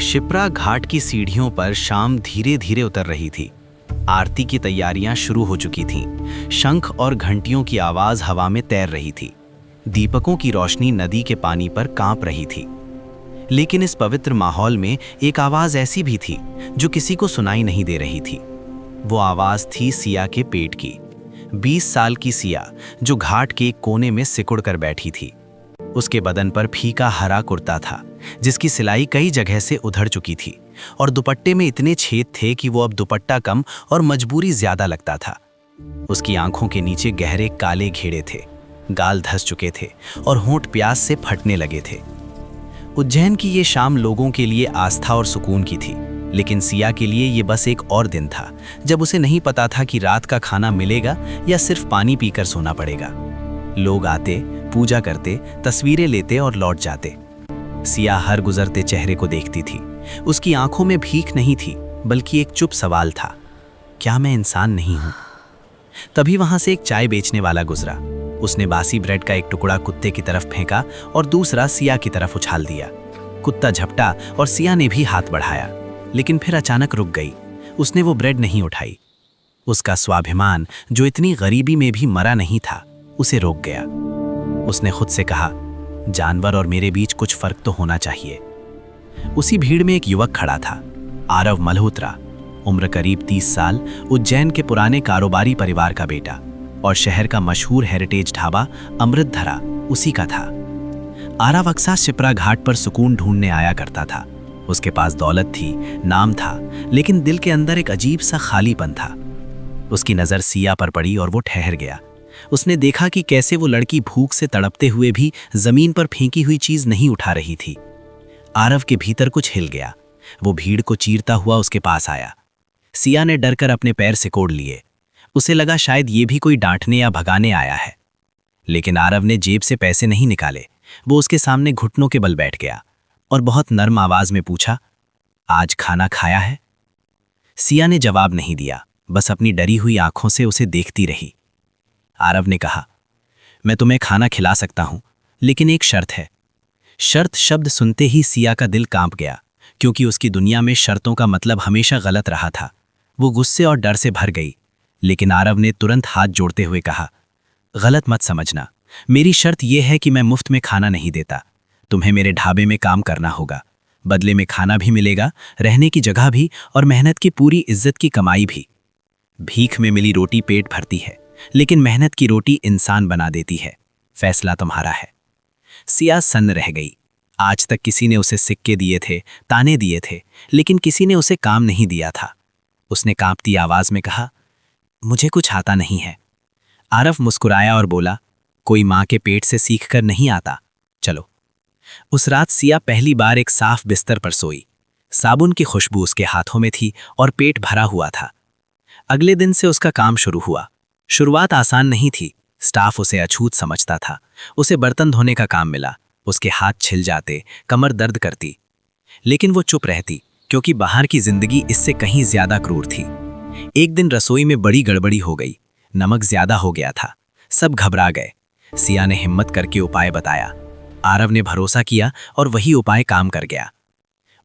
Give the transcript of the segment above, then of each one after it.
शिप्रा घाट की सीढ़ियों पर शाम धीरे धीरे उतर रही थी। आरती की तैयारियां शुरू हो चुकी थीं। शंख और घंटियों की आवाज हवा में तैर रही थी। दीपकों की रोशनी नदी के पानी पर कांप रही थी। लेकिन इस पवित्र माहौल में एक आवाज ऐसी भी थी जो किसी को सुनाई नहीं दे रही थी। वो आवाज थी सिया के पेट की। 20 साल की सिया जो घाट के एक कोने में सिकुड़ कर बैठी थी। उसके बदन पर फीका हरा कुर्ता था जिसकी सिलाई कई जगह से उधड़ चुकी थी और दुपट्टे में इतने छेद थे कि वो अब दुपट्टा कम और मजबूरी ज्यादा लगता था। उसकी आंखों के नीचे गहरे काले घेरे थे, गाल धस चुके थे और होंठ प्यास से फटने लगे थे। उज्जैन की ये शाम लोगों के लिए आस्था और सुकून की थी, लेकिन सिया के लिए ये बस एक और दिन था जब उसे नहीं पता था कि रात का खाना मिलेगा या सिर्फ पानी पीकर सोना पड़ेगा। लोग आते, पूजा करते, तस्वीरें लेते और लौट जाते। सिया हर गुजरते चेहरे को देखती थी। उसकी आंखों में भीख नहीं थी बल्कि एक चुप सवाल था, क्या मैं इंसान नहीं हूं? तभी वहां से एक चाय बेचने वाला गुजरा। उसने बासी ब्रेड का एक टुकड़ा कुत्ते की तरफ फेंका और दूसरा सिया की तरफ उछाल दिया। कुत्ता झपटा और सिया ने भी हाथ बढ़ाया, लेकिन फिर अचानक रुक गई। उसने वो ब्रेड नहीं उठाई। उसका स्वाभिमान जो इतनी गरीबी में भी मरा नहीं था, उसे रोक गया। उसने खुद से कहा, जानवर और मेरे बीच कुछ फर्क तो होना चाहिए। उसी भीड़ में एक युवक खड़ा था, आरव मल्होत्रा, उम्र करीब 30 साल, उज्जैन के पुराने कारोबारी परिवार का बेटा और शहर का मशहूर हेरिटेज ढाबा अमृतधरा उसी का था। आरव अक्सर शिप्रा घाट पर सुकून ढूंढने आया करता था। उसके पास दौलत थी, नाम था, लेकिन दिल के अंदर एक अजीब सा खालीपन था। उसकी नज़र सिया पर पड़ी और वो ठहर गया। उसने देखा कि कैसे वो लड़की भूख से तड़पते हुए भी जमीन पर फेंकी हुई चीज नहीं उठा रही थी। आरव के भीतर कुछ हिल गया। वो भीड़ को चीरता हुआ उसके पास आया। सिया ने डरकर अपने पैर सिकोड़ लिए। उसे लगा शायद ये भी कोई डांटने या भगाने आया है, लेकिन आरव ने जेब से पैसे नहीं निकाले। वो उसके सामने घुटनों के बल बैठ गया और बहुत नर्म आवाज में पूछा, आज खाना खाया है? सिया ने जवाब नहीं दिया, बस अपनी डरी हुई आंखों से उसे देखती रही। आरव ने कहा, मैं तुम्हें खाना खिला सकता हूं, लेकिन एक शर्त है। शर्त शब्द सुनते ही सिया का दिल कांप गया, क्योंकि उसकी दुनिया में शर्तों का मतलब हमेशा गलत रहा था। वो गुस्से और डर से भर गई, लेकिन आरव ने तुरंत हाथ जोड़ते हुए कहा, गलत मत समझना, मेरी शर्त यह है कि मैं मुफ्त में खाना नहीं देता। तुम्हें मेरे ढाबे में काम करना होगा। बदले में खाना भी मिलेगा, रहने की जगह भी और मेहनत की पूरी इज्जत की कमाई भी। भीख में मिली रोटी पेट भरती है, लेकिन मेहनत की रोटी इंसान बना देती है। फैसला तुम्हारा है। सिया सन्न रह गई। आज तक किसी ने उसे सिक्के दिए थे, ताने दिए थे, लेकिन किसी ने उसे काम नहीं दिया था। उसने कांपती आवाज में कहा, मुझे कुछ आता नहीं है। आरव मुस्कुराया और बोला, कोई माँ के पेट से सीखकर नहीं आता, चलो। उस रात सिया पहली बार एक साफ बिस्तर पर सोई। साबुन की खुशबू उसके हाथों में थी और पेट भरा हुआ था। अगले दिन से उसका काम शुरू हुआ। शुरुआत आसान नहीं थी। स्टाफ उसे अछूत समझता था। उसे बर्तन धोने का काम मिला। उसके हाथ छिल जाते, कमर दर्द करती, लेकिन वो चुप रहती, क्योंकि बाहर की जिंदगी इससे कहीं ज्यादा क्रूर थी। एक दिन रसोई में बड़ी गड़बड़ी हो गई। नमक ज्यादा हो गया था। सब घबरा गए। सिया ने हिम्मत करके उपाय बताया। आरव ने भरोसा किया और वही उपाय काम कर गया।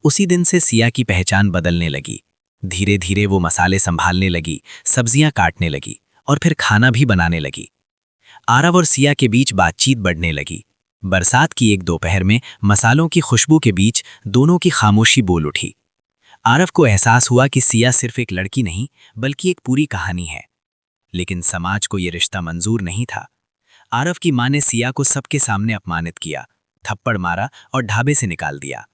उसी दिन से सिया की पहचान बदलने लगी। धीरे धीरे वो मसाले संभालने लगी, सब्जियां काटने लगी और फिर खाना भी बनाने लगी। आरव और सिया के बीच बातचीत बढ़ने लगी। बरसात की एक दोपहर में मसालों की खुशबू के बीच दोनों की खामोशी बोल उठी। आरव को एहसास हुआ कि सिया सिर्फ एक लड़की नहीं, बल्कि एक पूरी कहानी है। लेकिन समाज को यह रिश्ता मंजूर नहीं था। आरव की मां ने सिया को सबके सामने अपमानित किया, थप्पड़ मारा और ढाबे से निकाल दिया।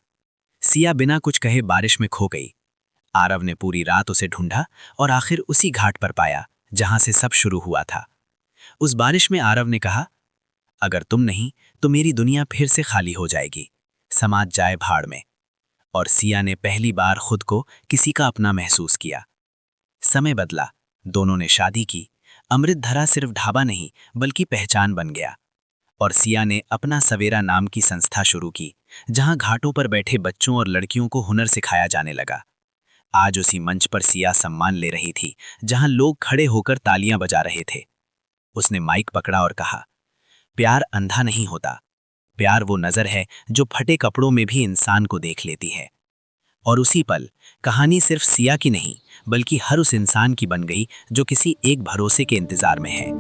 सिया बिना कुछ कहे बारिश में खो गई। आरव ने पूरी रात उसे ढूंढा और आखिर उसी घाट पर पाया जहां से सब शुरू हुआ था। उस बारिश में आरव ने कहा, अगर तुम नहीं तो मेरी दुनिया फिर से खाली हो जाएगी, समाज जाए भाड़ में। और सिया ने पहली बार खुद को किसी का अपना महसूस किया। समय बदला, दोनों ने शादी की। अमृतधरा सिर्फ ढाबा नहीं बल्कि पहचान बन गया। और सिया ने अपना सवेरा नाम की संस्था शुरू की, जहां घाटों पर बैठे बच्चों और लड़कियों को हुनर सिखाया जाने लगा। आज उसी मंच पर सिया सम्मान ले रही थी, जहां लोग खड़े होकर तालियां बजा रहे थे। उसने माइक पकड़ा और कहा, प्यार अंधा नहीं होता, प्यार वो नजर है जो फटे कपड़ों में भी इंसान को देख लेती है। और उसी पल कहानी सिर्फ सिया की नहीं बल्कि हर उस इंसान की बन गई जो किसी एक भरोसे के इंतजार में है।